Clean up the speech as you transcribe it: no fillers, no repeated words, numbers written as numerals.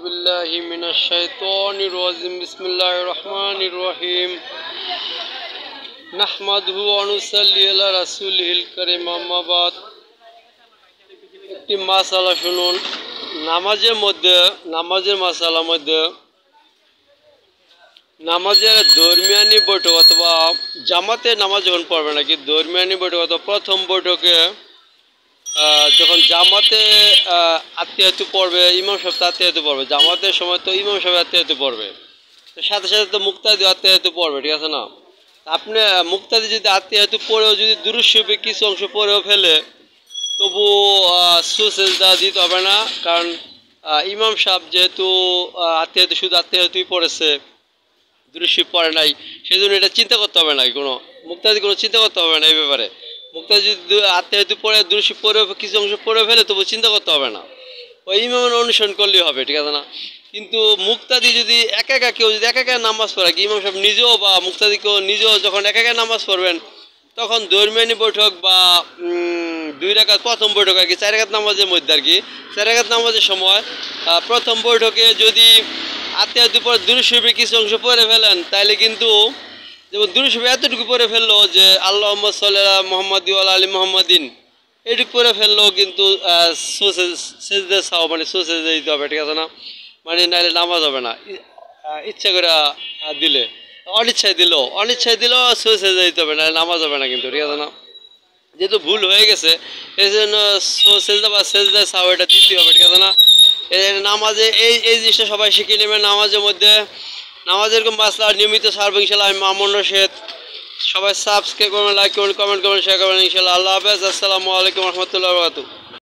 बिल्लाहि मिनश शैतानिर रजीम बिस्मिल्लाहिर रहमानिर रहीम नहमादुहु व नुसल्ली अला रासूलिहिल करीम अम्मा बाद একটি মাসালা শুনুন নামাজের মাসালার মধ্যে নামাজের দরমিয়ানি বৈঠক অথবা জামাতে নামাজ যখন পড়বে নাকি দরমিয়ানি বৈঠক অথবা প্রথম বৈঠকে যখন জামাতে আত্মীয়তা পড়বে ইমাম সাহেব আত্মীয়তা পড়বে জামাতের সময় তো ইমাম সাহেব আত্মীয়তা পড়বে তো সাথে সাথে তো মুক্তাদি আত্মীয়তা পড়বে ঠিক আছে না আপনি মুক্তাদি যদি আত্মীয়তা পড়েও যদি দুরূদ শরীফে কিছু অংশ পড়েও ফেলে তবু সুসেজদা দিতে হবে না কারণ ইমাম সাহেব যেহেতু আত্মীয়তা শুধু আত্মীয়তাই পড়েছে দুরূদ শরীফ পড়ে নাই সেই জন্য এটা চিন্তা করতে হবে না কোনো মুক্তাদি কোনো চিন্তা করতে হবে না এই ব্যাপারে মুক্তাদি যদি আত্মীয়তা পড়ে দুরূদ শরীফ পড়ে কিছু অংশ পড়ে ফেলে তবু চিন্তা করতে হবে না ওই ইমামের অনুসরণ করলেই হবে ঠিক আছে না কিন্তু মুক্তাদি যদি একা একা কেউ যদি একা একা নামাজ পড়ে কি ইমাম সাহেব নিজেও বা মুক্তাদি কেউ নিজেও যখন একা একা নামাজ পড়বেন তখন দরমিয়ানি বৈঠক বা দুই রাকাত প্রথম বৈঠক আর কি 4 রাকাত নামাজের মধ্যে আর কি 4 রাকাত নামাজের সময় প্রথম বৈঠকে যদি আত্মীয়তার পর দুরূদ শরীফের কিছু অংশ পড়ে ফেলেন তাহলে কিন্তু যেমন দুরূদ শরীফ এতটুকু পড়ে ফেললো যে আল্লাহুম্মা সাল্লি আলা মুহাম্মাদি ওয়া আলা আলি মুহাম্মাদিন এটুকু পড়ে ফেললো কিন্তু সেজদা সাও মানে সুসেজদা দিতে হবে ঠিক আছে না মানে নাহলে নামাজ হবে না ইচ্ছা করে দিলে অনিচ্ছায় দিলেও সুসেজদা দিতে হবে নাহলে নামাজ হবে না কিন্তু ঠিক আছে না যেহেতু ভুল হয়ে গেছে এই জন্য সেজদা বা সেজদা সাও এটা দিতে হবে ঠিক আছে না নামাজে এই জিনিসটা সবাই শিখে নেবেন নামাজের মধ্যে নামাজের এরকম মাসলা নিয়মিত সারবো ইনশাআল্লাহ আমি মামুন রশিদ সবাই সাবস্ক্রাইব করবেন লাইক করবেন কমেন্ট করবেন শেয়ার করবেন ইনশাআল্লাহ আল্লাহ হাফেজ আসসালামু আলাইকুম ওয়া রাহমাতুল্লাহি ওয়া বারাকাতুহু